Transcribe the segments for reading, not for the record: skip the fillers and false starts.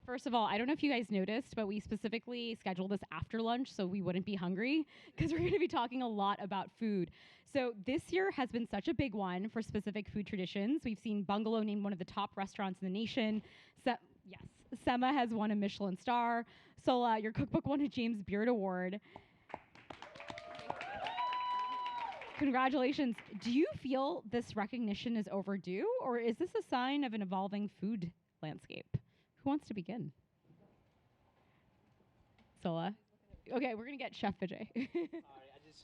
First of all, I don't know if you guys noticed, but we specifically scheduled this after lunch so we wouldn't be hungry because we're going to be talking a lot about food. So this year has been such a big one for specific food traditions. We've seen Bungalow named one of the top restaurants in the nation. Yes, Semma has won a Michelin star. Sohla, your cookbook won a James Beard Award. Congratulations. Do you feel this recognition is overdue, or is this a sign of an evolving food landscape? Who wants to begin? Sola. Okay, we're gonna get Chef Vijay. All right,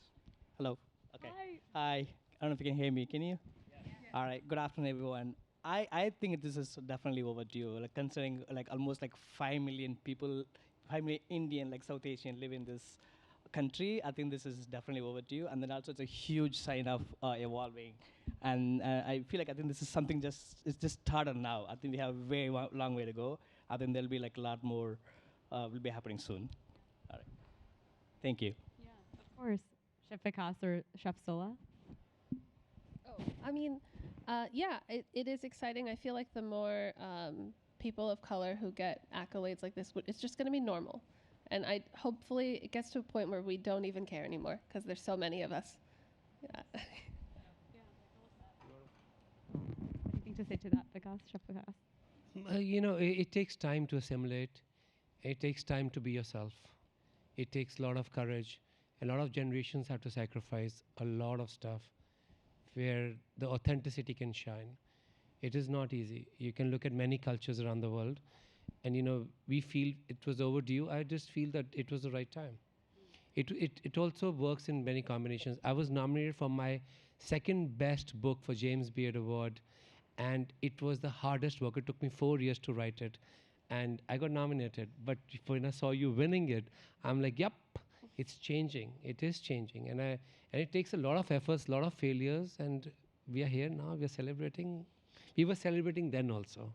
Hello. Okay. Hi. Hi. I don't know if you can hear me. Can you? Yeah. All right. Good afternoon, everyone. I think this is definitely overdue. Like considering like almost like 5 million people, 5 million Indian like South Asian live in this country. I think this is definitely overdue. And then also it's a huge sign of evolving. And I feel like I think this is something it's just started now. I think we have a very long way to go. I think there'll be like a lot more will be happening soon. All right. Thank you. Yeah, of course. Chef Vikas or Chef Sola? Oh, I mean, yeah, it is exciting. I feel like the more people of color who get accolades like this, it's just going to be normal. And hopefully it gets to a point where we don't even care anymore because there's so many of us. Yeah. Anything to say to that, Vikas? Chef Vikas? It takes time to assimilate. It takes time to be yourself. It takes a lot of courage. A lot of generations have to sacrifice a lot of stuff where the authenticity can shine. It is not easy. You can look at many cultures around the world, and we feel it was overdue. I just feel that it was the right time. It also works in many combinations. I was nominated for my second best book for James Beard Award, and it was the hardest work. It took me 4 years to write it, and I got nominated. But when I saw you winning it, I'm like, yep, it's changing. It is changing, and it takes a lot of efforts, a lot of failures, and we are here now. We are celebrating. We were celebrating then also.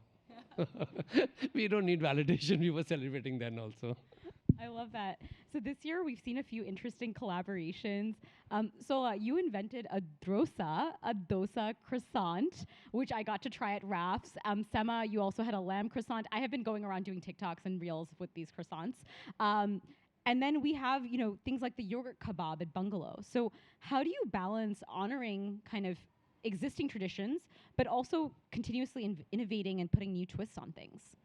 We don't need validation. We were celebrating then also. I love that. So this year we've seen a few interesting collaborations. Sola, you invented a dosa croissant, which I got to try at Rafts. Semma, you also had a lamb croissant. I have been going around doing TikToks and reels with these croissants. And then we have, things like the yogurt kebab at Bungalow. So how do you balance honoring kind of existing traditions, but also continuously innovating and putting new twists on things?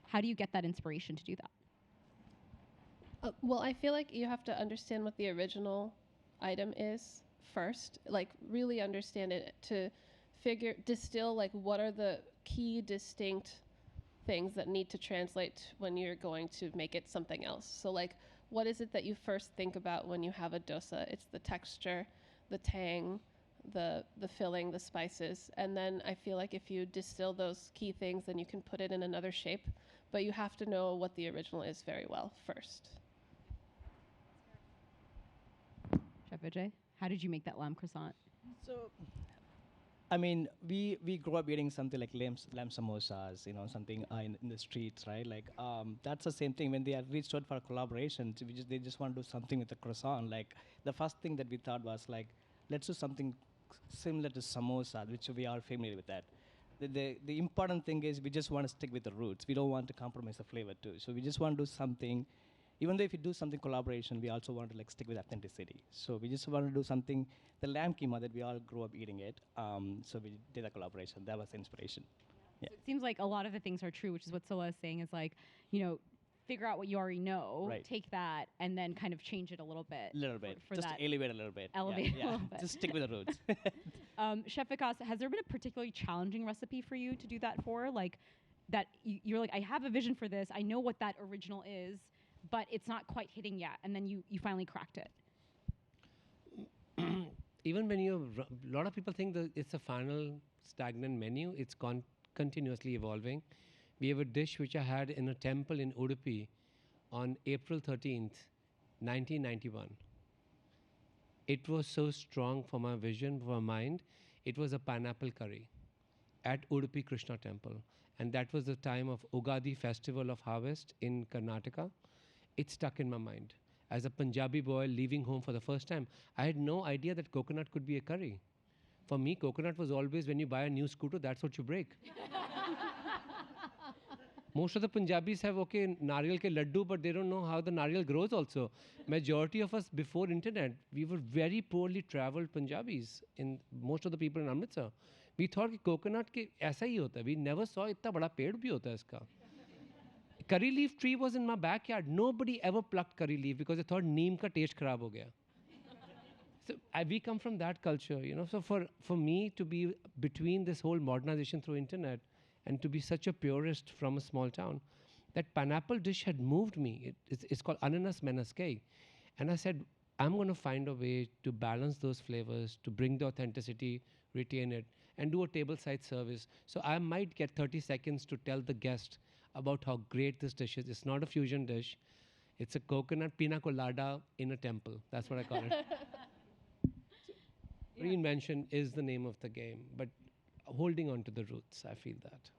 How do you get that inspiration to do that? Well, I feel like you have to understand what the original item is first, like really understand it to distill like what are the key distinct things that need to translate when you're going to make it something else. So like, what is it that you first think about when you have a dosa? It's the texture, the tang, the filling, the spices. And then I feel like if you distill those key things, then you can put it in another shape, but you have to know what the original is very well first. Chef Vijay, how did you make that lamb croissant? So, I mean, we grew up eating something like lamb samosas, something in the streets, right? Like that's the same thing. When they had reached out for a collaboration, so they just want to do something with the croissant. Like the first thing that we thought was like, let's do something similar to samosa, which we are familiar with that. The important thing is we just want to stick with the roots. We don't want to compromise the flavor too. So we just want to do something. Even though if you do something collaboration, we also want to like stick with authenticity. So we just want to do something, the lamb keema that we all grew up eating it. So we did a collaboration. That was the inspiration. Yeah. So it seems like a lot of the things are true, which is what Sola is saying is like, figure out what you already know, right. Take that, and then kind of change it a little bit. For just that elevate a little bit. Elevate a little bit. Just stick with the roots. Chef Vikas, has there been a particularly challenging recipe for you to do that for? Like that you're like, I have a vision for this. I know what that original is, but it's not quite hitting yet. And then you finally cracked it. Even when a lot of people think that it's a final stagnant menu, it's continuously evolving. We have a dish which I had in a temple in Udupi on April 13th, 1991. It was so strong for my vision, for my mind. It was a pineapple curry at Udupi Krishna temple. And that was the time of Ugadi festival of harvest in Karnataka. It stuck in my mind. As a Punjabi boy leaving home for the first time, I had no idea that coconut could be a curry. For me, coconut was always when you buy a new scooter, that's what you break. Most of the Punjabis have nariyal ke laddu, but they don't know how the nariyal grows also. Majority of us before internet, we were very poorly traveled Punjabis, in most of the people in Amritsar. We thought कि coconut के ऐसा ही होता है. We never saw इतना बड़ा पेड़ भी होता है इसका. Curry leaf tree was in my backyard. Nobody ever plucked curry leaf because they thought neem ka taste खराब हो गया. So we come from that culture, you know. So for me to be between this whole modernization through internet and to be such a purist from a small town, that pineapple dish had moved me. It's called ananas menaske. And I said, I'm going to find a way to balance those flavors, to bring the authenticity, retain it, and do a table-side service. So I might get 30 seconds to tell the guest about how great this dish is. It's not a fusion dish. It's a coconut pina colada in a temple. That's what I call it. Reinvention is the name of the game, but holding on to the roots, I feel that.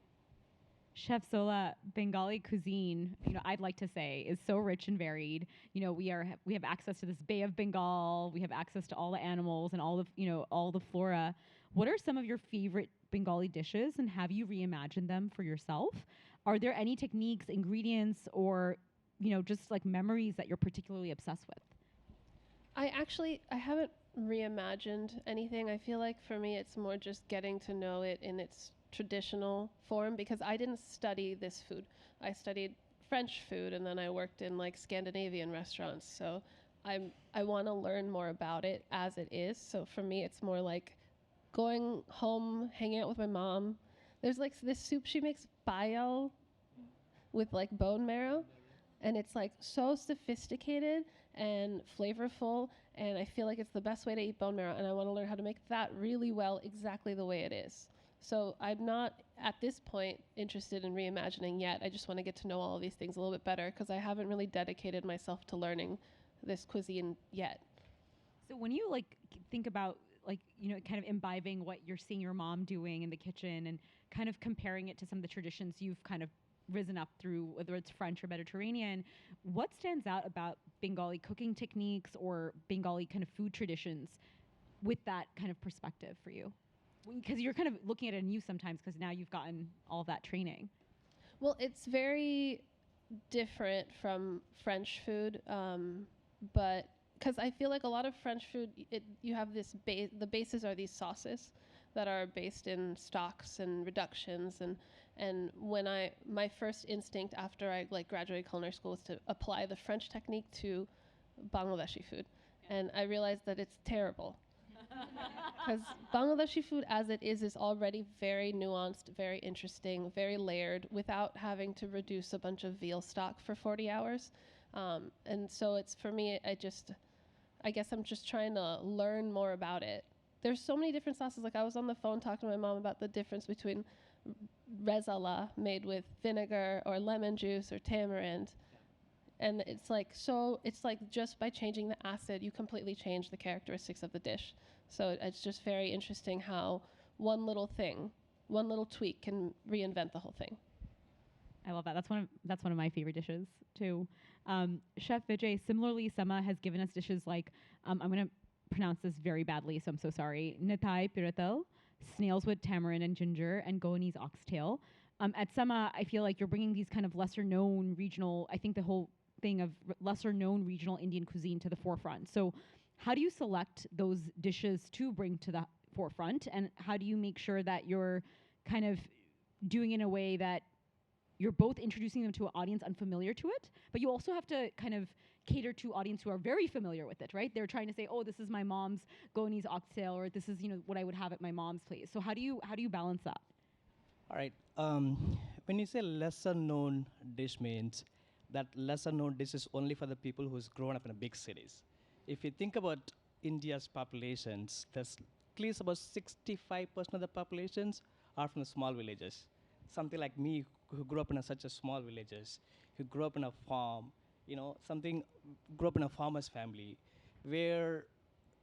Chef Sohla, Bengali cuisine, I'd like to say, is so rich and varied. We have access to this Bay of Bengal. We have access to all the animals and all the flora. What are some of your favorite Bengali dishes, and have you reimagined them for yourself? Are there any techniques, ingredients, or just like memories that you're particularly obsessed with? I haven't reimagined anything. I feel like for me it's more just getting to know it in its traditional form, because I didn't study this food. I studied French food, and then I worked in like Scandinavian restaurants. So I want to learn more about it as it is. So for me it's more like going home, hanging out with my mom. There's like this soup she makes, bayal, with like bone marrow, and it's like so sophisticated and flavorful, and I feel like it's the best way to eat bone marrow, and I want to learn how to make that really well, exactly the way it is. So I'm not at this point interested in reimagining yet. I just want to get to know all of these things a little bit better, because I haven't really dedicated myself to learning this cuisine yet. So when you think about kind of imbibing what you're seeing your mom doing in the kitchen and kind of comparing it to some of the traditions you've kind of risen up through, whether it's French or Mediterranean, what stands out about Bengali cooking techniques or Bengali kind of food traditions with that kind of perspective for you? Because you're kind of looking at it anew sometimes, because now you've gotten all of that training. Well, it's very different from French food, but because I feel like a lot of French food, you have this the bases are these sauces that are based in stocks and reductions, and when my first instinct after I graduated culinary school was to apply the French technique to Bangladeshi food, and I realized that it's terrible. Because Bangladeshi food as it is already very nuanced, very interesting, very layered, without having to reduce a bunch of veal stock for 40 hours. And so it's, for me, I guess I'm just trying to learn more about it. There's so many different sauces. Like I was on the phone talking to my mom about the difference between rezala made with vinegar or lemon juice or tamarind. And it's like just by changing the acid, you completely change the characteristics of the dish. So it's just very interesting how one little tweak can reinvent the whole thing. I love that. That's one of my favorite dishes too. Chef Vijay, similarly, Semma has given us dishes like, I'm going to pronounce this very badly, so I'm so sorry. Nitai piratal, snails with tamarind and ginger, and Goanese oxtail. At Semma, I feel like you're bringing these kind of lesser-known regional, I think the whole thing of lesser-known regional Indian cuisine to the forefront. So how do you select those dishes to bring to the forefront, and how do you make sure that you're kind of doing it in a way that you're both introducing them to an audience unfamiliar to it, but you also have to kind of cater to audience who are very familiar with it, right? They're trying to say, oh, this is my mom's Goanese oxtail, or this is what I would have at my mom's place. So how do you balance that? All right. When you say lesser known dish, means that lesser known dish is only for the people who's grown up in big cities. If you think about India's populations, there's at least about 65% of the populations are from the small villages. Something like me, who grew up in such a small villages, who grew up in a farm, grew up in a farmer's family, where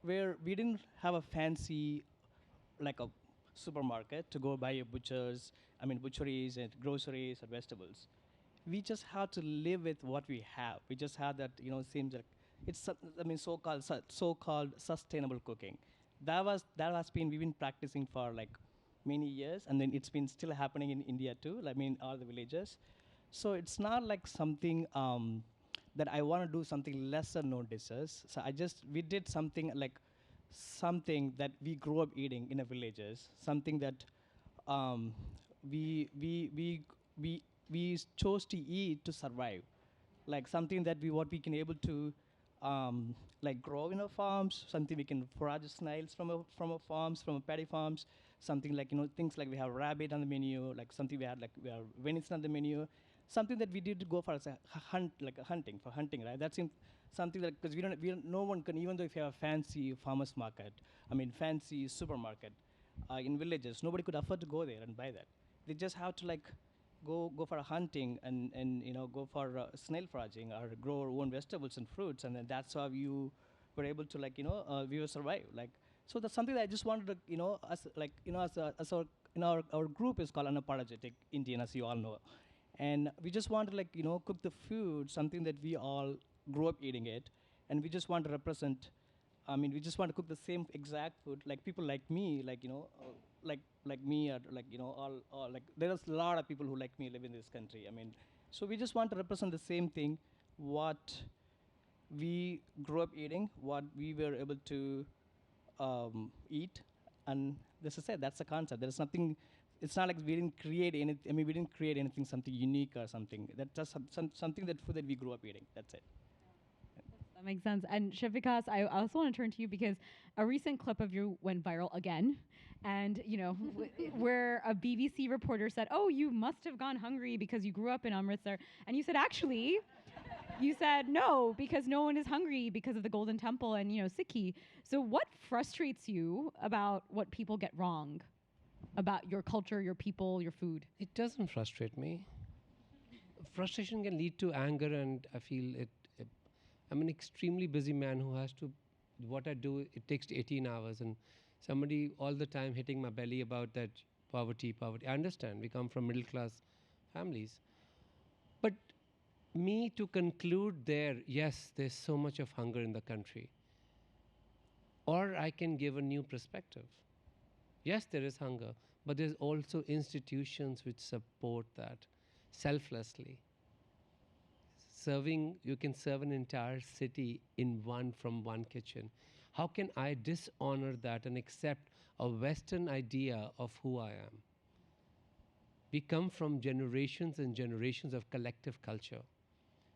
we didn't have a fancy, like a supermarket to go buy a butcheries and groceries and vegetables. We just have to live with what we have. We just have that, seems like it's, so-called sustainable cooking. We've been practicing for like many years, and then it's been still happening in India too. All the villages. So it's not like something that I want to do something lesser known dishes. So we did something like something that we grew up eating in the villages, something that um, we, we, we, we, we chose to eat to survive, like something that what we can able to like grow in our farms, something we can forage snails from our farms, from our paddy farms, something like things like we have rabbit on the menu, like something we have venison on the menu, something that we did go for as a hunt, like a hunting for hunting, right? That's something that because no one can, even though if you have a fancy farmers market, I mean fancy supermarket in villages, nobody could afford to go there and buy that. They just have to like go for a hunting and go for snail foraging or grow our own vegetables and fruits, and then that's how you were able to we will survive. Like, so that's something that I just wanted to as like as our our group is called unapologetic Indian, as you all know, and we just want to cook the food, something that we all grew up eating it, and we just want to represent. I mean, we just want to cook the same exact food, like people like me, like me, or all like there's a lot of people who like me live in this country. I mean, so we just want to represent the same thing, what we grew up eating, what we were able to eat, and this is it. That's the concept. There's nothing. It's not like we didn't create anything. I mean, we didn't create anything, something unique or something. That's just something that food that we grew up eating. That's it. That makes sense. And Chef Vikas, I also want to turn to you because a recent clip of you went viral again. And, where a BBC reporter said, "Oh, you must have gone hungry because you grew up in Amritsar." And you said, actually, you said, "No, because no one is hungry because of the Golden Temple and, Sikhi." So what frustrates you about what people get wrong about your culture, your people, your food? It doesn't frustrate me. Frustration can lead to anger, and I feel it. I'm an extremely busy man who has to. What I do, it takes 18 hours, and somebody all the time hitting my belly about that poverty. I understand. We come from middle class families, but me to conclude there, yes, there's so much of hunger in the country, or I can give a new perspective. Yes, there is hunger, but there's also institutions which support that selflessly. You can serve an entire city from one kitchen. How can I dishonor that and accept a Western idea of who I am? We come from generations and generations of collective culture.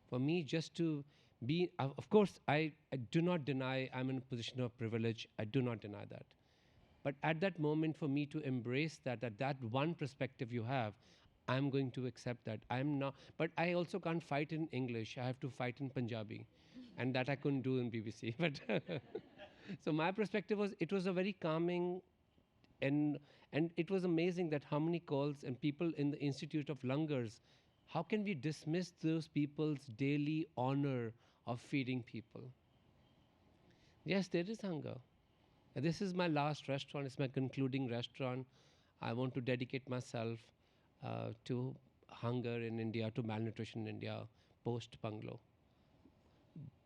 For me, just to be, of course, I do not deny I'm in a position of privilege. I do not deny that. But at that moment, for me to embrace that one perspective you have, I'm going to accept that. I'm not, but I also can't fight in English. I have to fight in Punjabi, and that I couldn't do in BBC. But so my perspective was, it was a very calming, and it was amazing that how many calls and people in the Institute of Langars, how can we dismiss those people's daily honor of feeding people? Yes, there is hunger. This is my last restaurant. It's my concluding restaurant. I want to dedicate myself to hunger in India, to malnutrition in India, post-Bungalow.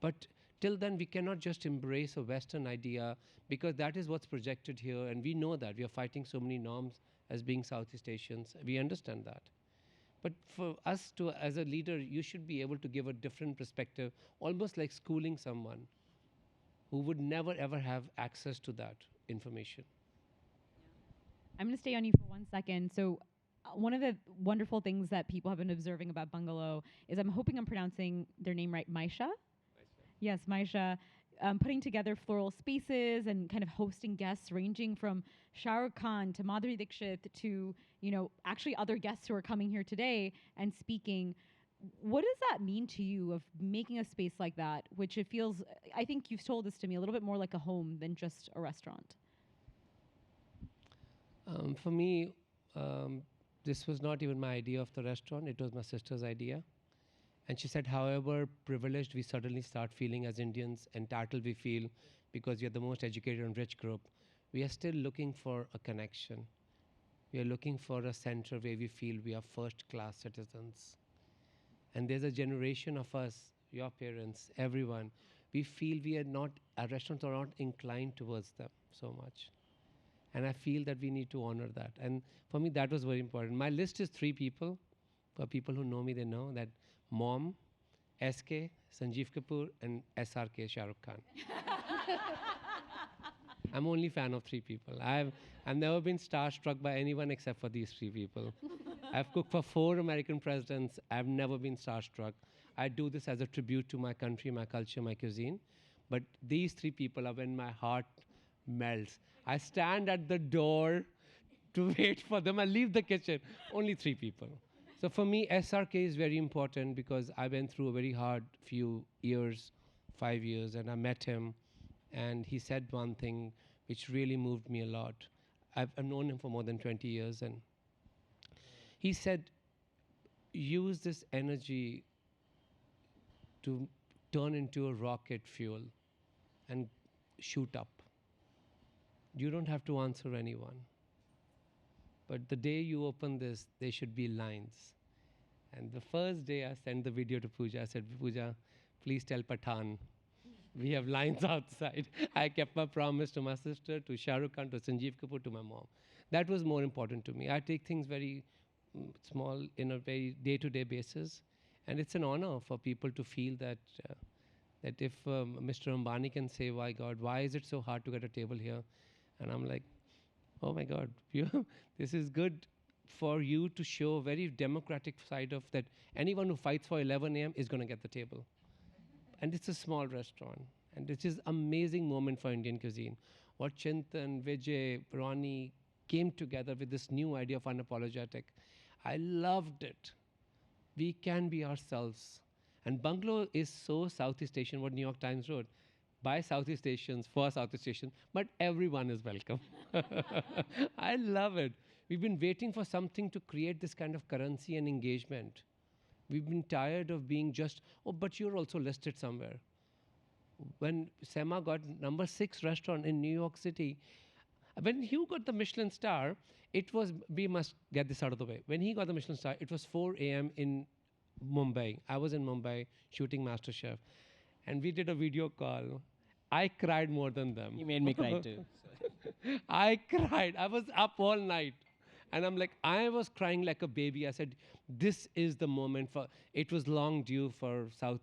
But till then, we cannot just embrace a Western idea, because that is what's projected here, and we know that. We are fighting so many norms as being Southeast Asians. We understand that. But for us as a leader, you should be able to give a different perspective, almost like schooling someone who would never ever have access to that information. I'm going to stay on you for 1 second. So, one of the wonderful things that people have been observing about Bungalow is, I'm hoping I'm pronouncing their name right, Maisha? Yes, Maisha. Putting together floral spaces and kind of hosting guests ranging from Shah Rukh Khan to Madhuri Dixit to, actually other guests who are coming here today and speaking. What does that mean to you of making a space like that, which it feels, I think you've told this to me, a little bit more like a home than just a restaurant? For me, this was not even my idea of the restaurant. It was my sister's idea. And she said, however privileged we suddenly start feeling as Indians, entitled we feel because we are the most educated and rich group, we are still looking for a connection. We are looking for a center where we feel we are first-class citizens. And there's a generation of us, your parents, everyone, we feel our restaurants are not inclined towards them so much. And I feel that we need to honor that. And for me, that was very important. My list is 3 people, For people who know me, they know that Mom, SK, Sanjeev Kapoor, and SRK, Shah Rukh Khan. I'm only fan of 3 people. I've never been starstruck by anyone except for these 3 people. I've cooked for 4 American presidents. I've never been starstruck. I do this as a tribute to my country, my culture, my cuisine. But these 3 people are when my heart melts. I stand at the door to wait for them. I leave the kitchen. Only 3 people. So for me, SRK is very important because I went through a very hard few years, 5 years, and I met him. And he said one thing which really moved me a lot. I've known him for more than 20 years. And he said, use this energy to turn into a rocket fuel and shoot up. You don't have to answer anyone. But the day you open this, there should be lines. And the first day I sent the video to Pooja, I said, Pooja, please tell Pathan we have lines outside. I kept my promise to my sister, to Shah Rukh Khan, to Sanjeev Kapoor, to my mom. That was more important to me. I take things very small in a very day-to-day basis. And it's an honor for people to feel that that if Mr. Ambani can say, "Why God, why is it so hard to get a table here?" And I'm like, "Oh my God, this is good for you to show a very democratic side of that. Anyone who fights for 11 a.m. is going to get the table." And it's a small restaurant, and it is amazing moment for Indian cuisine. What Chintan, Vijay, Ronnie came together with this new idea of unapologetic. I loved it. We can be ourselves. And Bungalow is so Southeast Asian, what New York Times wrote, by Southeast Asians, for Southeast Asians, but everyone is welcome. I love it. We've been waiting for something to create this kind of currency and engagement. We've been tired of being just, oh, but you're also listed somewhere. When Semma got number 6 restaurant in New York City, when Hugh got the Michelin star, it was, we must get this out of the way. When he got the Michelin star, it was 4 a.m. in Mumbai. I was in Mumbai shooting MasterChef. And we did a video call. I cried more than them. He made me cry too. I cried. I was up all night. And I'm like, I was crying like a baby. I said, this is the moment for, it was long due for South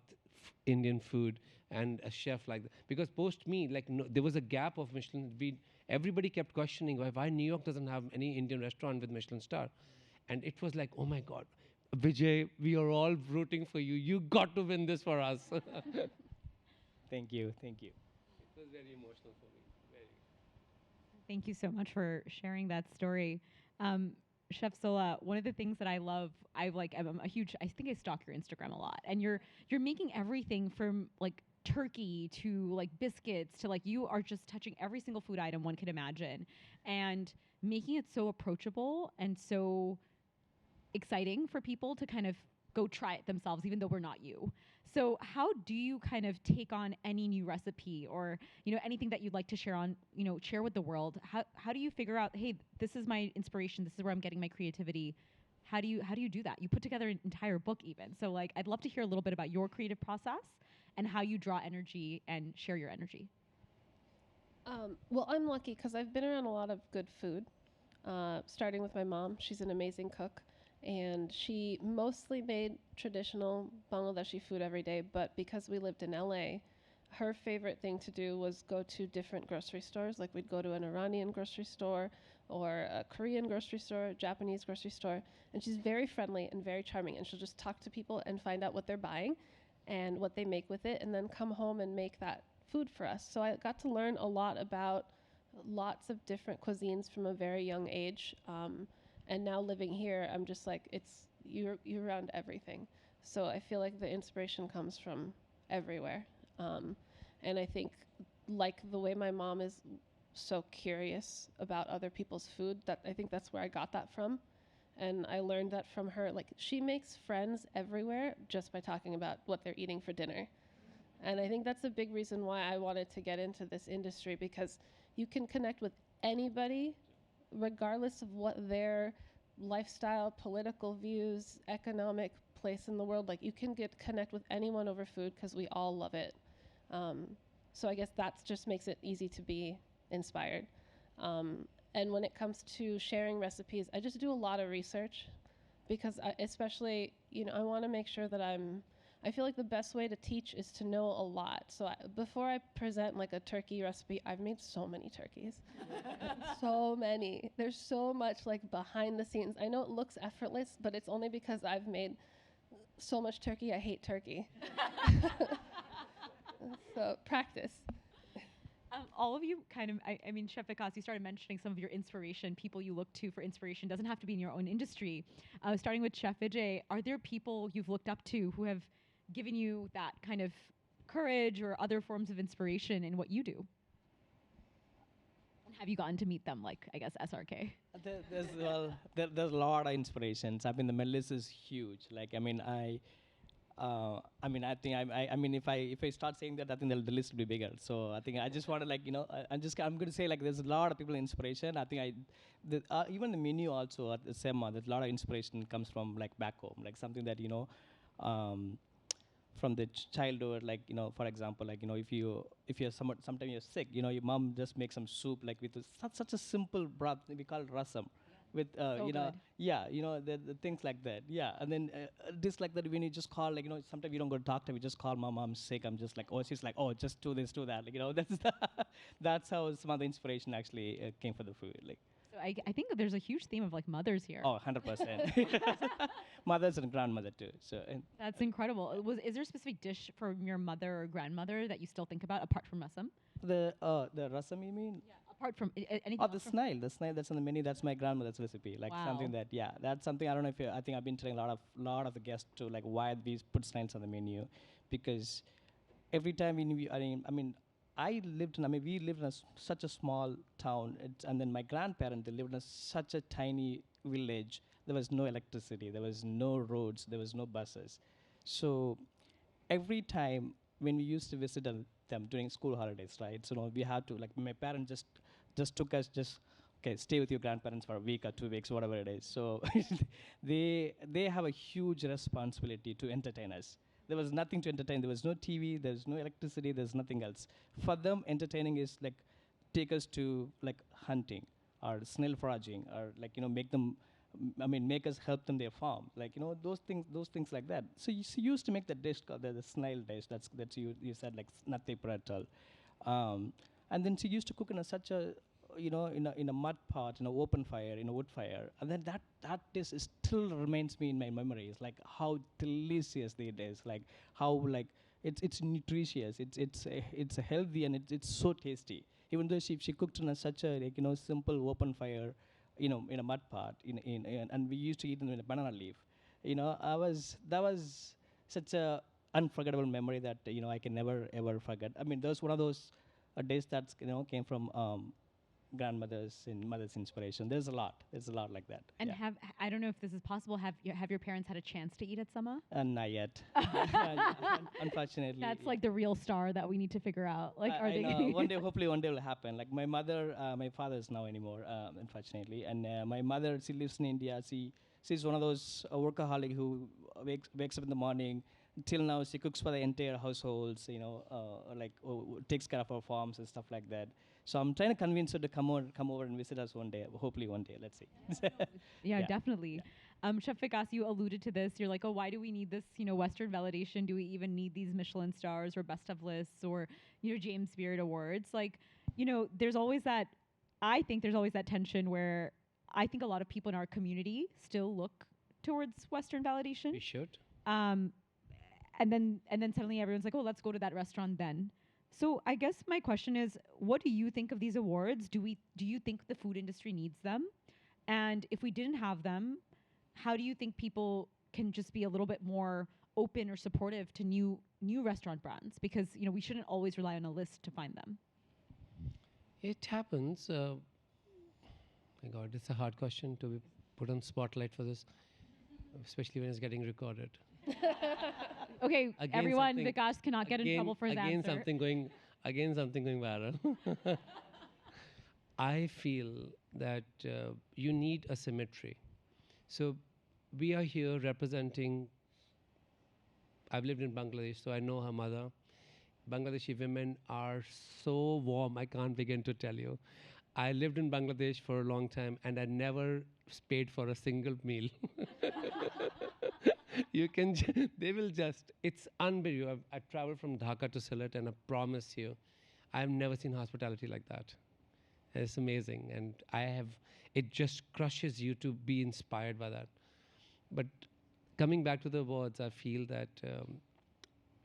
Indian food and a chef like that. Because post me, like no, there was a gap of Michelin. Everybody kept questioning why New York doesn't have any Indian restaurant with Michelin star. And it was like, oh my God, Vijay, we are all rooting for you. You got to win this for us. Thank you, thank you. It was very emotional for me. Very. Thank you so much for sharing that story. Chef Sohla, one of the things that I love, I'm a huge, I think I stalk your Instagram a lot, and you're making everything from like turkey to like biscuits to like, you are just touching every single food item one could imagine and making it so approachable and so exciting for people to kind of go try it themselves, even though we're not you. So how do you kind of take on any new recipe or, anything that you'd like to share share with the world? How do you figure out, hey, this is my inspiration, this is where I'm getting my creativity? How do you do that? You put together an entire book even. So like, I'd love to hear a little bit about your creative process and how you draw energy and share your energy. Well, I'm lucky because I've been around a lot of good food, starting with my mom. She's an amazing cook. And she mostly made traditional Bangladeshi food every day, but because we lived in LA, her favorite thing to do was go to different grocery stores. Like we'd go to an Iranian grocery store or a Korean grocery store, Japanese grocery store. And she's very friendly and very charming. And she'll just talk to people and find out what they're buying and what they make with it, and then come home and make that food for us. So I got to learn a lot about lots of different cuisines from a very young age. And now living here, I'm just like, you're around everything. So I feel like the inspiration comes from everywhere. And I think like the way my mom is so curious about other people's food, that I think that's where I got that from. And I learned that from her. Like she makes friends everywhere just by talking about what they're eating for dinner. And I think that's a big reason why I wanted to get into this industry, because you can connect with anybody regardless of what their lifestyle, political views, economic place in the world, like you can connect with anyone over food because we all love it. So I guess that just makes it easy to be inspired. And when it comes to sharing recipes, I just do a lot of research because especially, I want to make sure that I feel like the best way to teach is to know a lot. So before I present like a turkey recipe, I've made so many turkeys. So many. There's so much like behind the scenes. I know it looks effortless, but it's only because I've made so much turkey. I hate turkey. So practice. All of you kind of, I mean, Chef Vikas, you started mentioning some of your inspiration, people you look to for inspiration. Doesn't have to be in your own industry. Starting with Chef Vijay, are there people you've looked up to who have given you that kind of courage or other forms of inspiration in what you do? And have you gotten to meet them, like, I guess, SRK? There's a lot of inspirations. I mean, the list is huge. Like, I think if I start saying that, I think the list will be bigger. So I think I just want to I'm going to say like there's a lot of people inspiration. I think even the menu also at Semma, there's a lot of inspiration comes from like back home, like something that from the childhood, like for example, like if you're sometimes you're sick, your mom just makes some soup like with such a simple broth we call it rasam with good. the things like that, and then this like that when you just call, like sometimes you don't go to doctor, we just call mom, I'm sick, I'm just like, oh, she's like, oh, just do this, do that, like that's how some of the inspiration actually came for the food, like. So I think that there's a huge theme of like mothers here. Oh, 100%. Mothers and grandmother too. So that's incredible. Is there a specific dish from your mother or grandmother that you still think about apart from rasam? The rasam, you mean? Yeah. Apart from anything. Oh, the snail that's on the menu. That's my grandmother's recipe. Like something that, that's something. I don't know if I think I've been telling a lot of the guests to like why we put snails on the menu, because every time we lived in such a small town, and then my grandparents, they lived in such a tiny village. There was no electricity, there was no roads, there was no buses. So every time when we used to visit them during school holidays, right? So we had to, like, my parents just took us, okay, stay with your grandparents for a week or 2 weeks, whatever it is. So they have a huge responsibility to entertain us. There was nothing to entertain. There was no TV. There's no electricity. There's nothing else. For them, entertaining is like take us to like hunting or snail foraging, or like make us help them their farm. Like those things like that. So you used to make the dish called the snail dish. That's you said, like natte pratal. And then she used to cook in such a in a mud pot, in an open fire, in a wood fire, and then that dish still remains me in my memories. Like how delicious it is, like how like it's nutritious, it's healthy, and it's so tasty. Even though she cooked in such a simple open fire, in a mud pot, and we used to eat it in a banana leaf. That was such a unforgettable memory that I can never ever forget. I mean, there's one of those days that came from grandmothers and mothers' inspiration. There's a lot like that. And I don't know if this is possible. Have your parents had a chance to eat at Semma? Not yet, unfortunately. That's like the real star that we need to figure out. Like, are they? Hopefully one day will happen. Like my mother, my father is now anymore, unfortunately, and my mother, she lives in India. She's one of those workaholic who wakes up in the morning. Till now, she cooks for the entire households. Takes care of our farms and stuff like that. So I'm trying to convince her to come over and visit us one day. Hopefully one day. Let's see. Yeah, definitely. Chef Vikas, you alluded to this. You're like, oh, why do we need this, Western validation? Do we even need these Michelin stars or best of lists or, James Beard awards? Like, there's always that, I think there's always that tension where I think a lot of people in our community still look towards Western validation. We should. And then suddenly everyone's like, oh, let's go to that restaurant then. So I guess my question is, what do you think of these awards? Do you think the food industry needs them? And if we didn't have them, how do you think people can just be a little bit more open or supportive to new restaurant brands? Because we shouldn't always rely on a list to find them. It happens. My God, it's a hard question to be put on spotlight for this, especially when it's getting recorded. Okay, again, everyone, Vikas cannot get in trouble for his answer. Something going viral. I feel that you need a symmetry. So we are here representing, I've lived in Bangladesh, so I know her mother. Bangladeshi women are so warm, I can't begin to tell you. I lived in Bangladesh for a long time, and I never paid for a single meal. You can, they will just, it's unbelievable. I traveled from Dhaka to Sylhet, and I promise you, I've never seen hospitality like that. It's amazing, and it just crushes you to be inspired by that. But coming back to the awards, I feel that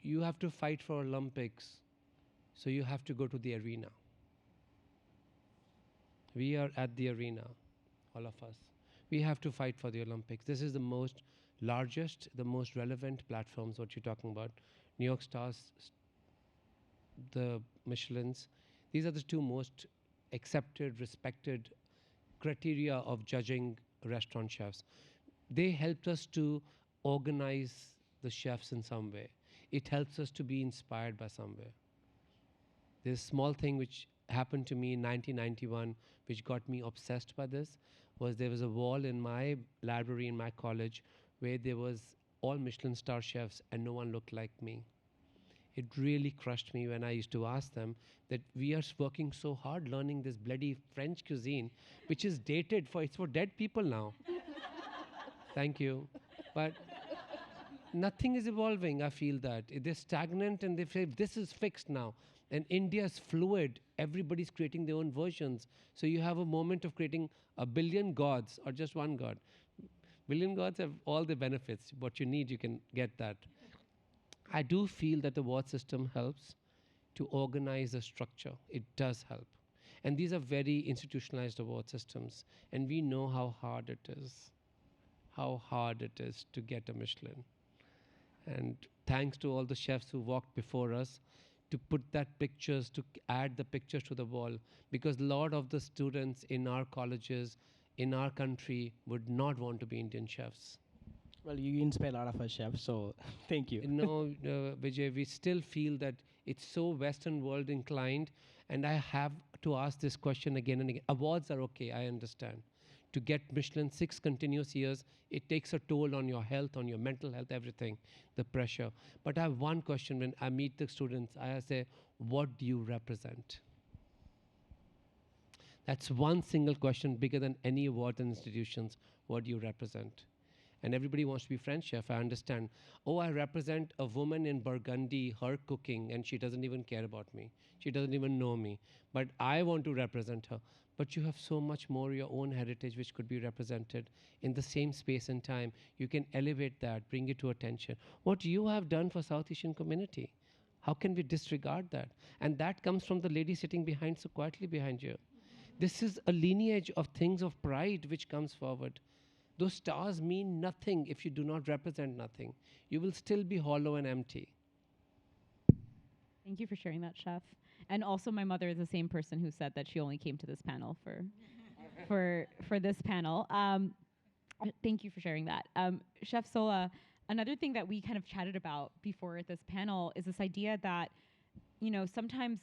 you have to fight for Olympics, so you have to go to the arena. We are at the arena, all of us. We have to fight for the Olympics. This is the most largest, the most relevant platforms, what you're talking about. New York Stars, the Michelins. These are the two most accepted, respected criteria of judging restaurant chefs. They helped us to organize the chefs in some way. It helps us to be inspired by somewhere. This small thing which happened to me in 1991, which got me obsessed by this, was there was a wall in my library in my college where there was all Michelin star chefs and no one looked like me. It really crushed me when I used to ask them that we are working so hard learning this bloody French cuisine, which is dated it's for dead people now. Thank you. But nothing is evolving, I feel that. They're stagnant and they say this is fixed now. And India is fluid. Everybody's creating their own versions. So you have a moment of creating a billion gods or just one god. Billion gods have all the benefits. What you need, you can get that. I do feel that the award system helps to organize a structure. It does help. And these are very institutionalized award systems. And we know how hard it is. How hard it is to get a Michelin. And thanks to all the chefs who walked before us to put that pictures, to add the pictures to the wall. Because a lot of the students in our colleges, in our country, would not want to be Indian chefs. Well, you inspire a lot of us chefs, so thank you. No, Vijay, we still feel that it's so Western world inclined, and I have to ask this question again and again. Awards are okay, I understand. To get Michelin 6 continuous years, it takes a toll on your health, on your mental health, everything, the pressure. But I have one question when I meet the students. I say, what do you represent? That's one single question bigger than any award and institutions. What do you represent? And everybody wants to be French chef, I understand. Oh, I represent a woman in Burgundy, her cooking, and she doesn't even care about me. She doesn't even know me. But I want to represent her. But you have so much more your own heritage which could be represented in the same space and time. You can elevate that, bring it to attention. What you have done for South Asian community, how can we disregard that? And that comes from the lady sitting behind, so quietly behind you. This is a lineage of things of pride which comes forward. Those stars mean nothing if you do not represent nothing. You will still be hollow and empty. Thank you for sharing that, Chef. And also, my mother is the same person who said that she only came to this panel for this panel. Thank you for sharing that. Chef Sohla, another thing that we kind of chatted about before this panel is this idea that, sometimes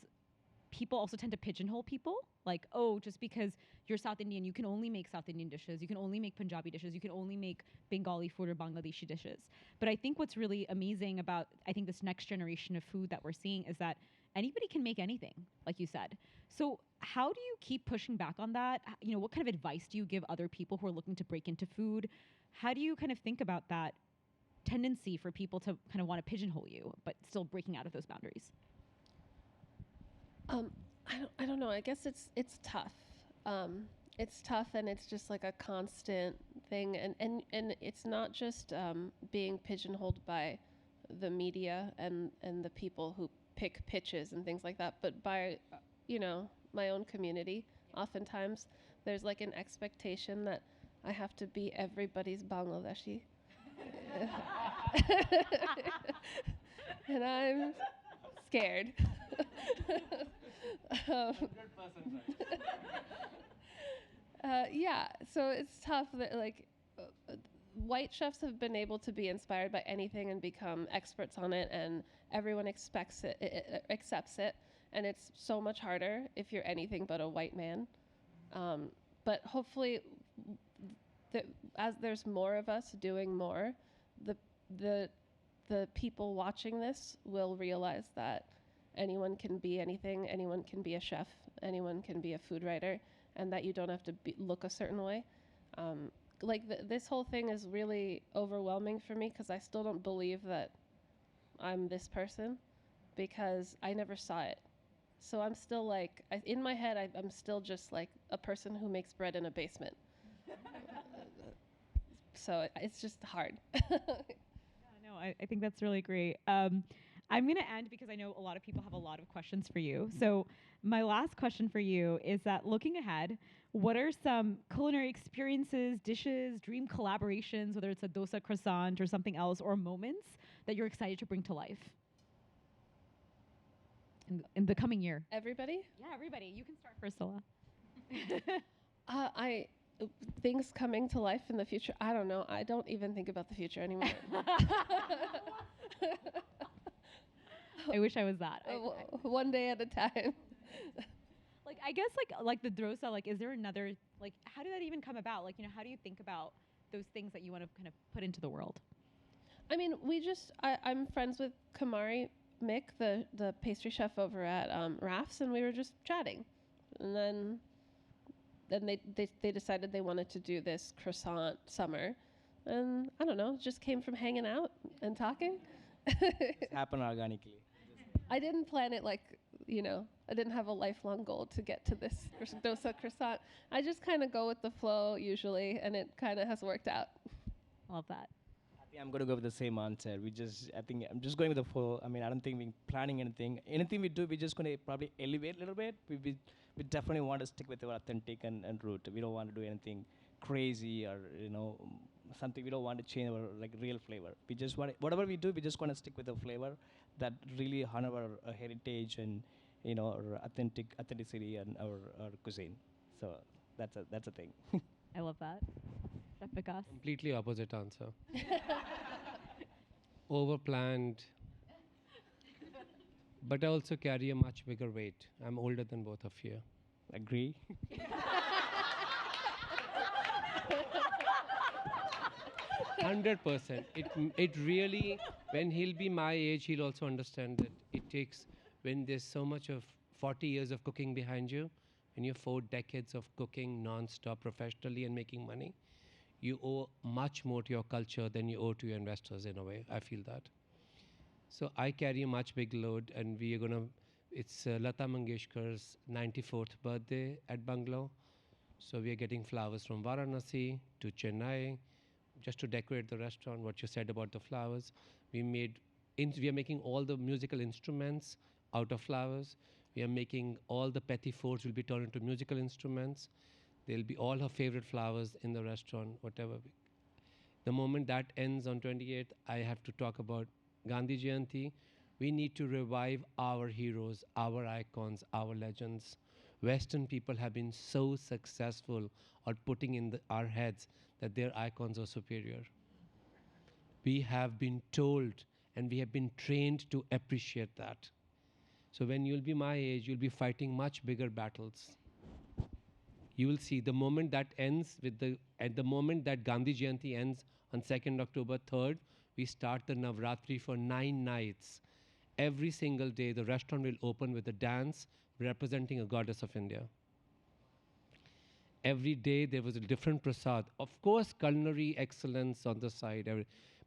people also tend to pigeonhole people. Like, oh, just because you're South Indian, you can only make South Indian dishes. You can only make Punjabi dishes. You can only make Bengali food or Bangladeshi dishes. But I think what's really amazing about, this next generation of food that we're seeing is that anybody can make anything, like you said. So how do you keep pushing back on that? What kind of advice do you give other people who are looking to break into food? How do you kind of think about that tendency for people to kind of want to pigeonhole you, but still breaking out of those boundaries? I don't know. I guess it's tough. It's tough, and it's just like a constant thing. And it's not just being pigeonholed by the media and the people who pick pitches and things like that, but by my own community. Oftentimes, there's like an expectation that I have to be everybody's Bangladeshi, and I'm scared. 100% right. Yeah, so it's tough that white chefs have been able to be inspired by anything and become experts on it, and everyone accepts it, and it's so much harder if you're anything but a white man. But hopefully, as there's more of us doing more, the people watching this will realize that anyone can be anything, anyone can be a chef, anyone can be a food writer, and that you don't have to look a certain way. Like this whole thing is really overwhelming for me because I still don't believe that I'm this person because I never saw it. So I'm still like, in my head, I'm still just like a person who makes bread in a basement. So it's just hard. No, I think that's really great. I'm going to end because I know a lot of people have a lot of questions for you. So my last question for you is that looking ahead, what are some culinary experiences, dishes, dream collaborations, whether it's a dosa croissant or something else, or moments that you're excited to bring to life in the coming year? Everybody? Yeah, everybody. You can start first, Sohla. Things coming to life in the future. I don't know. I don't even think about the future anymore. I wish I was that. One day at a time. Like, I guess like the drosa, like, is there another, like, how did that even come about? Like, you know, how do you think about those things that you want to kind of put into the world? I mean, I'm friends with Kamari Mick, the pastry chef over at Rafts, and we were just chatting. And then they decided they wanted to do this croissant summer. And I don't know, it just came from hanging out and talking. It happened organically. I didn't plan it like, I didn't have a lifelong goal to get to this dosa croissant. I just kind of go with the flow usually, and it kind of has worked out. Love that. I think I'm going to go with the same answer. I think I'm just going with the flow. I mean, I don't think we're planning anything. Anything we do, we're just going to probably elevate a little bit. We definitely want to stick with our authentic and root. We don't want to do anything crazy or, something. We don't want to change our like real flavor. We just want whatever we do, we just want to stick with the flavor that really honor our heritage and our authenticity and our cuisine. So that's a thing. I love that. Chef Vikas? Completely opposite answer. Overplanned. But I also carry a much bigger weight. I'm older than both of you. Agree. 100%. It really, when he'll be my age, he'll also understand that it takes, when there's so much of 40 years of cooking behind you, when you have 4 decades of cooking non-stop professionally and making money, you owe much more to your culture than you owe to your investors in a way. I feel that. So I carry a much big load, and we are going to, it's Lata Mangeshkar's 94th birthday at Bungalow. So we are getting flowers from Varanasi to Chennai, just to decorate the restaurant. What you said about the flowers, we are making all the musical instruments out of flowers. We are making all the petit fours will be turned into musical instruments. There'll be all her favorite flowers in the restaurant, whatever. The moment that ends on 28th, I have to talk about Gandhi Jayanti. We need to revive our heroes, our icons, our legends. Western people have been so successful at putting in our heads that their icons are superior. We have been told and we have been trained to appreciate that. So when you'll be my age, you'll be fighting much bigger battles. You will see the moment that ends at the moment that Gandhi Jayanti ends on 2nd October 3rd, we start the Navratri for 9 nights. Every single day, the restaurant will open with a dance representing a goddess of India. Every day there was a different prasad. Of course, culinary excellence on the side,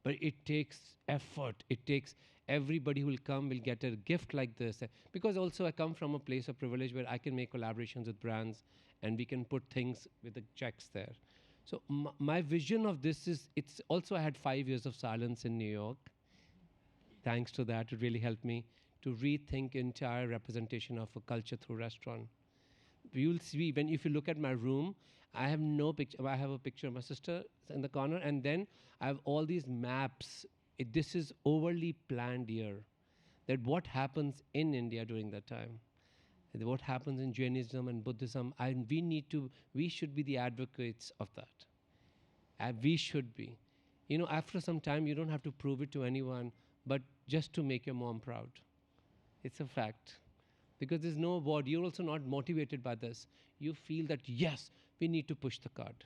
but it takes effort. It takes everybody who will come will get a gift like this. Because also I come from a place of privilege where I can make collaborations with brands and we can put things with the checks there. So my vision of this is, it's also I had 5 years of silence in New York. Thanks to that, it really helped me to rethink entire representation of a culture through restaurant. You'll see, if you look at my room, I have no picture. I have a picture of my sister in the corner, and then I have all these maps. This is overly planned year. That what happens in India during that time, what happens in Jainism and Buddhism, we should be the advocates of that. We should be. After some time, you don't have to prove it to anyone, but just to make your mom proud. It's a fact. Because there's no award. You're also not motivated by this. You feel that, yes, we need to push the card.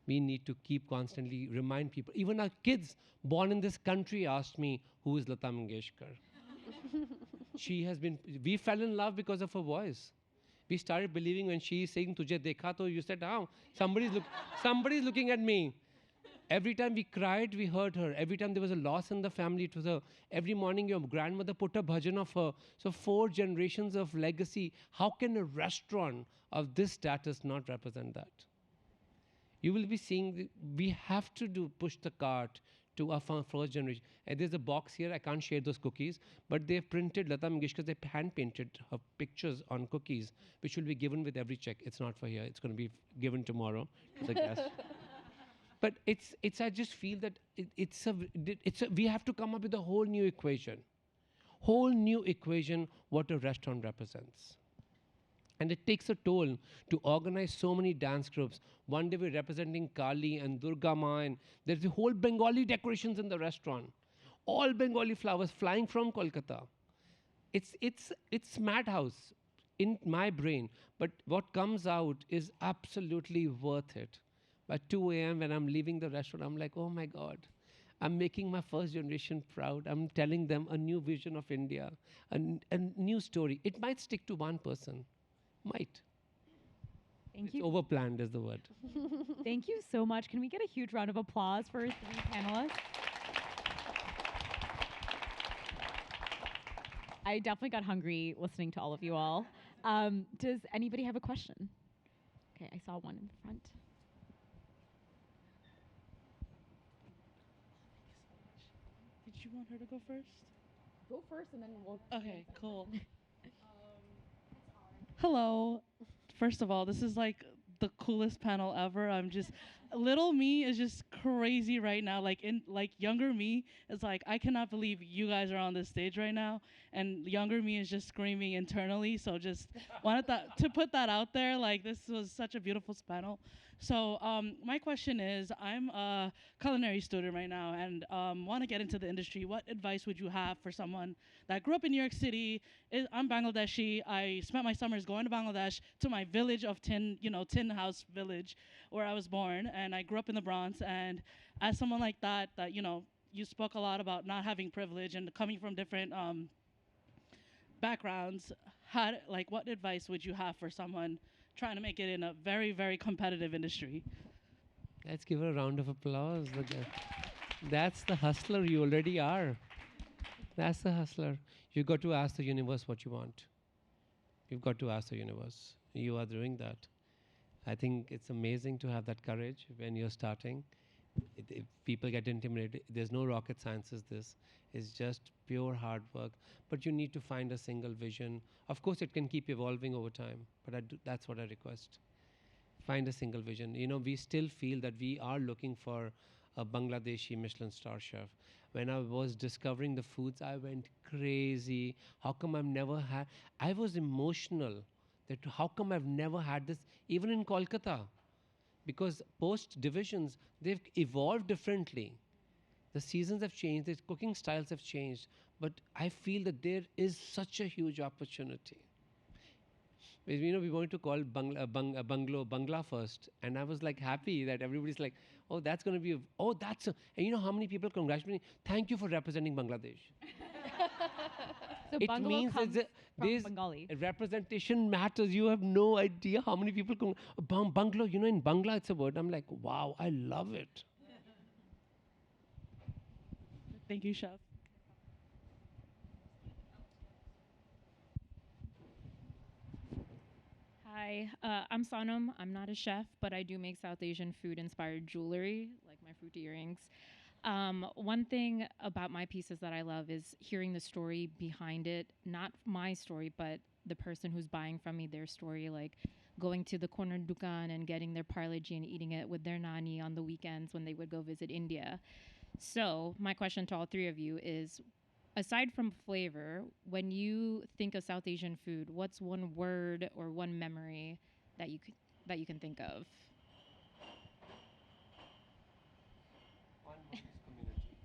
We need to keep constantly remind people. Even our kids born in this country asked me, who is Lata Mangeshkar? We fell in love because of her voice. We started believing when she is saying "Tujhe dekha to," you said, "Oh, somebody's looking at me." Every time we cried, we heard her. Every time there was a loss in the family, it was her. Every morning, your grandmother put a bhajan of her. So 4 generations of legacy. How can a restaurant of this status not represent that? You will be seeing, we have to push the cart to our first generation. And there's a box here, I can't share those cookies, but they've printed, Lata Mangeshkar, they hand painted her pictures on cookies, which will be given with every check. It's not for here, it's going to be given tomorrow to the guest. But I just feel that we have to come up with a whole new equation. Whole new equation what a restaurant represents. And it takes a toll to organize so many dance groups. One day we're representing Kali and Durga Ma, and there's the whole Bengali decorations in the restaurant. All Bengali flowers flying from Kolkata. It's madhouse in my brain. But what comes out is absolutely worth it. By 2 a.m. when I'm leaving the restaurant, I'm like, oh my God, I'm making my first generation proud. I'm telling them a new vision of India, a new story. It might stick to one person. Might. Thank It's you. overplanned is the word. Thank you so much. Can we get a huge round of applause for our 3 panelists? I definitely got hungry listening to all of you all. Does anybody have a question? Okay, I saw one in the front. Did you want her to go first? Go first and then we'll... Okay, cool. Hello. First of all, this is like the coolest panel ever. I'm just little me is just crazy right now. Like younger me is like, I cannot believe you guys are on this stage right now. And younger me is just screaming internally. So just wanted to put that out there. Like this was such a beautiful panel. So my question is, I'm a culinary student right now and want to get into the industry. What advice would you have for someone that grew up in New York City? I'm Bangladeshi. I spent my summers going to Bangladesh to my village of Tin House Village, where I was born, and I grew up in the Bronx. And as someone like that, you spoke a lot about not having privilege and coming from different backgrounds. What advice would you have for someone trying to make it in a very, very competitive industry? Let's give her a round of applause. That's the hustler you already are. That's the hustler. You've got to ask the universe what you want. You've got to ask the universe. You are doing that. I think it's amazing to have that courage when you're starting. If people get intimidated, there's no rocket science as this. It's just pure hard work. But you need to find a single vision. Of course, it can keep evolving over time, but that's what I request. Find a single vision. We still feel that we are looking for a Bangladeshi Michelin star chef. When I was discovering the foods, I went crazy. How come I've never had... I was emotional that how come I've never had this, even in Kolkata. Because post-divisions, they've evolved differently. The seasons have changed, the cooking styles have changed, but I feel that there is such a huge opportunity. We wanted to call Bungalow Bangla first, and I was like happy that everybody's like, oh, that's going to be, and you know how many people congratulate me? Thank you for representing Bangladesh. So It bungalow means comes from there's Bengali. representation matters. You have no idea how many people Bungalow, in Bangla it's a word. I'm like, wow, I love it. Thank you, Chef. Hi, I'm Sanam. I'm not a chef, but I do make South Asian food-inspired jewelry, like my fruit earrings. One thing about my pieces that I love is hearing the story behind it. Not my story, but the person who's buying from me, their story, like going to the corner dukan and getting their parle ji and eating it with their nani on the weekends when they would go visit India. So my question to all three of you is, aside from flavor, when you think of South Asian food, what's one word or one memory that you can think of? One word is community.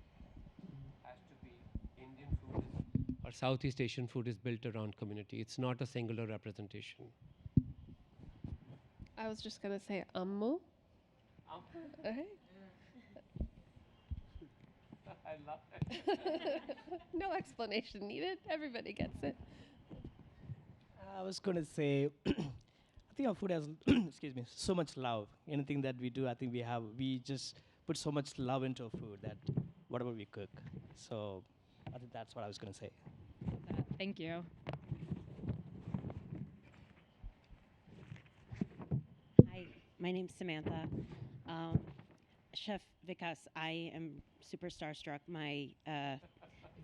Has to be Indian food or Southeast Asian food is built around community. It's not a singular representation. I was just gonna say ammu. Okay. I love it. No explanation needed. Everybody gets it. I was going to say think our food has, excuse me, so much love. Anything that we do, I think we just put so much love into our food that whatever we cook. So I think that's what I was going to say. Thank you. Hi, my name's Samantha. Um, Chef Vikas, I am super starstruck. My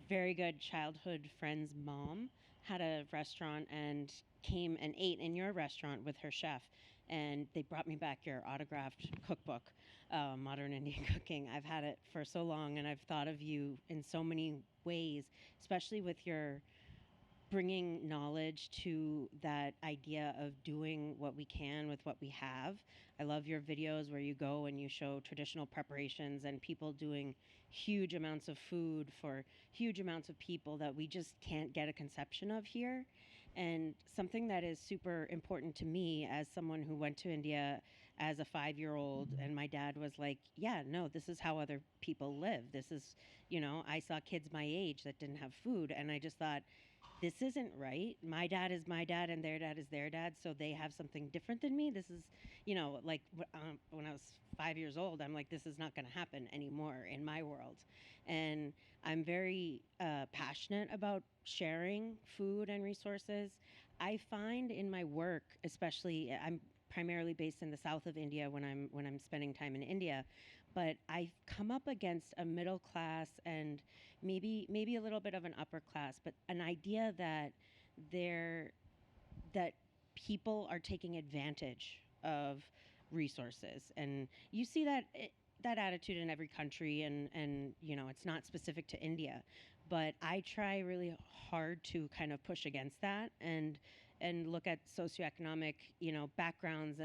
very good childhood friend's mom had a restaurant and came and ate in your restaurant with her chef. And they brought me back your autographed cookbook, Modern Indian Cooking. I've had it for so long, and I've thought of you in so many ways, especially with your bringing knowledge to that idea of doing what we can with what we have. I love your videos where you go and you show traditional preparations and people doing huge amounts of food for huge amounts of people that we just can't get a conception of here. And something that is super important to me as someone who went to India as a 5-year-old, and my dad was like, yeah, no, this is how other people live. This is, I saw kids my age that didn't have food, and I just thought, this isn't right. My dad is my dad and their dad is their dad, so they have something different than me. This is, like when I was 5 years old, I'm like, this is not going to happen anymore in my world. And I'm very passionate about sharing food and resources. I find in my work, especially, I'm primarily based in the south of India when I'm spending time in India, but I come up against a middle class and maybe a little bit of an upper class, but an idea that they're that people are taking advantage of resources, and you see that attitude in every country, and it's not specific to India, but I try really hard to kind of push against that and look at socioeconomic backgrounds,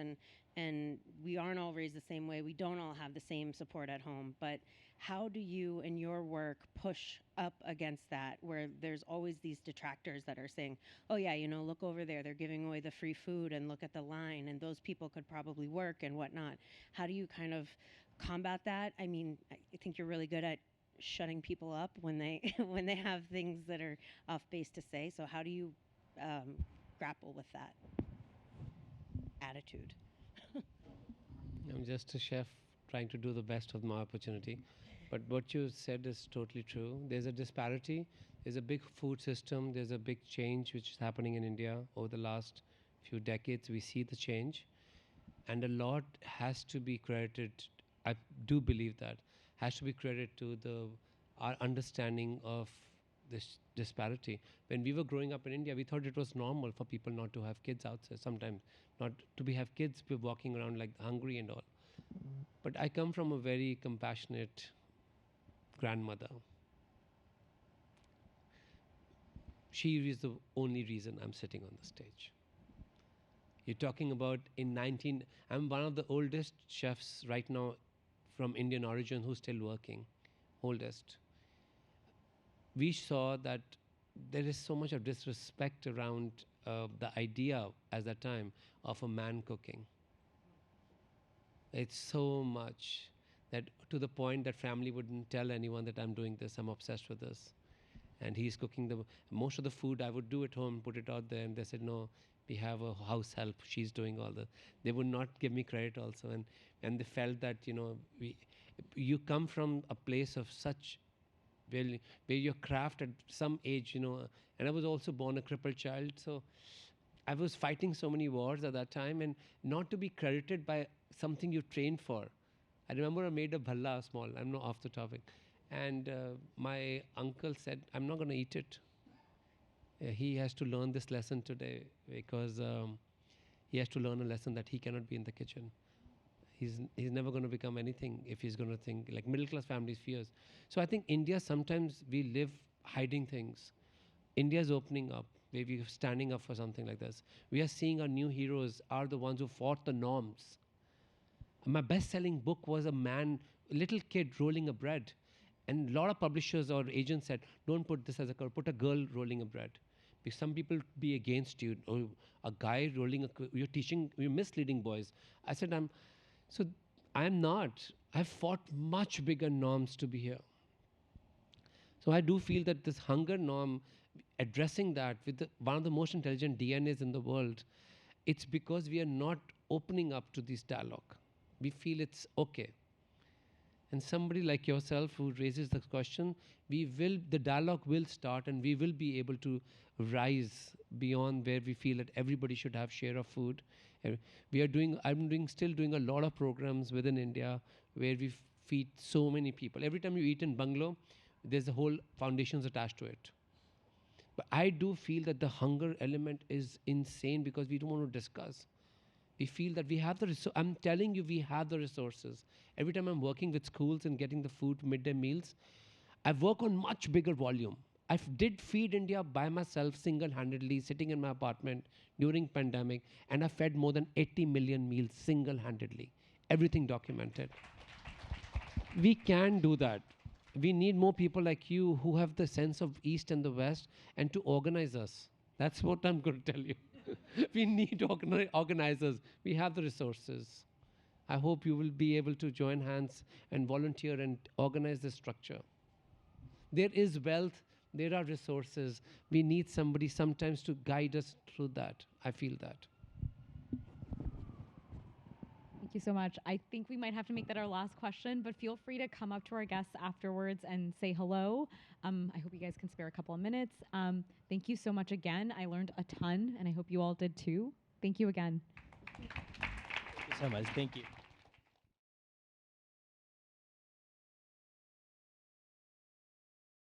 and we aren't all raised the same way. We don't all have the same support at home, but how do you in your work push up against that, where there's always these detractors that are saying, oh yeah, look over there, they're giving away the free food, and look at the line, and those people could probably work and whatnot. How do you kind of combat that? I mean, I think you're really good at shutting people up when they when they have things that are off base to say. So how do you grapple with that attitude? I'm just a chef trying to do the best of my opportunity. But what you said is totally true. There's a disparity. There's a big food system. There's a big change which is happening in India over the last few decades. We see the change. And a lot has to be credited, I do believe that, has to be credited to our understanding of this disparity. When we were growing up in India, we thought it was normal for people not to have kids outside, sometimes not to have kids be walking around like hungry and all. But I come from a very compassionate grandmother. She is the only reason I'm sitting on the stage. You're talking about I'm one of the oldest chefs right now from Indian origin who's still working, oldest. We saw that there is so much of disrespect around the idea at that time of a man cooking. It's so much that to the point that family wouldn't tell anyone that I'm doing this, I'm obsessed with this. And he's cooking most of the food I would do at home, put it out there, and they said, no, we have a house help, she's doing all the. They would not give me credit also, and they felt that, you come from a place of such, where your craft at some age, and I was also born a crippled child, so I was fighting so many wars at that time, and not to be credited by something you trained for. I remember I made a bhalla small, I'm not off the topic, and my uncle said, I'm not going to eat it. He has to learn this lesson today because he has to learn a lesson that he cannot be in the kitchen. He's never going to become anything if he's going to think like middle class families fears. So I think India, sometimes we live hiding things. India's opening up. We're standing up for something like this. We are seeing our new heroes are the ones who fought the norms. My best-selling book was a little kid rolling a bread. And a lot of publishers or agents said, don't put this as a girl, put a girl rolling a bread. Because some people be against you. Or a guy rolling you're misleading boys. I said, I'm not. I've fought much bigger norms to be here. So I do feel that this hunger norm, addressing that with one of the most intelligent DNAs in the world, it's because we are not opening up to this dialogue. We feel it's okay. And somebody like yourself who raises the question, the dialogue will start and we will be able to rise beyond where we feel that everybody should have share of food. Still doing a lot of programs within India where we feed so many people. Every time you eat in Bungalow, there's a whole foundations attached to it. But I do feel that the hunger element is insane because we don't want to discuss. We feel that we have the resources. I'm telling you, we have the resources. Every time I'm working with schools and getting the food, midday meals, I work on much bigger volume. I did feed India by myself single-handedly, sitting in my apartment during pandemic, and I fed more than 80 million meals single-handedly. Everything documented. We can do that. We need more people like you who have the sense of East and the West and to organize us. That's what I'm going to tell you. We need organizers. We have the resources. I hope you will be able to join hands and volunteer and organize the structure. There is wealth. There are resources. We need somebody sometimes to guide us through that. I feel that. Thank you so much. I think we might have to make that our last question, but feel free to come up to our guests afterwards and say hello. I hope you guys can spare a couple of minutes. Thank you so much again. I learned a ton, and I hope you all did too. Thank you again. Thank you so much. Thank you.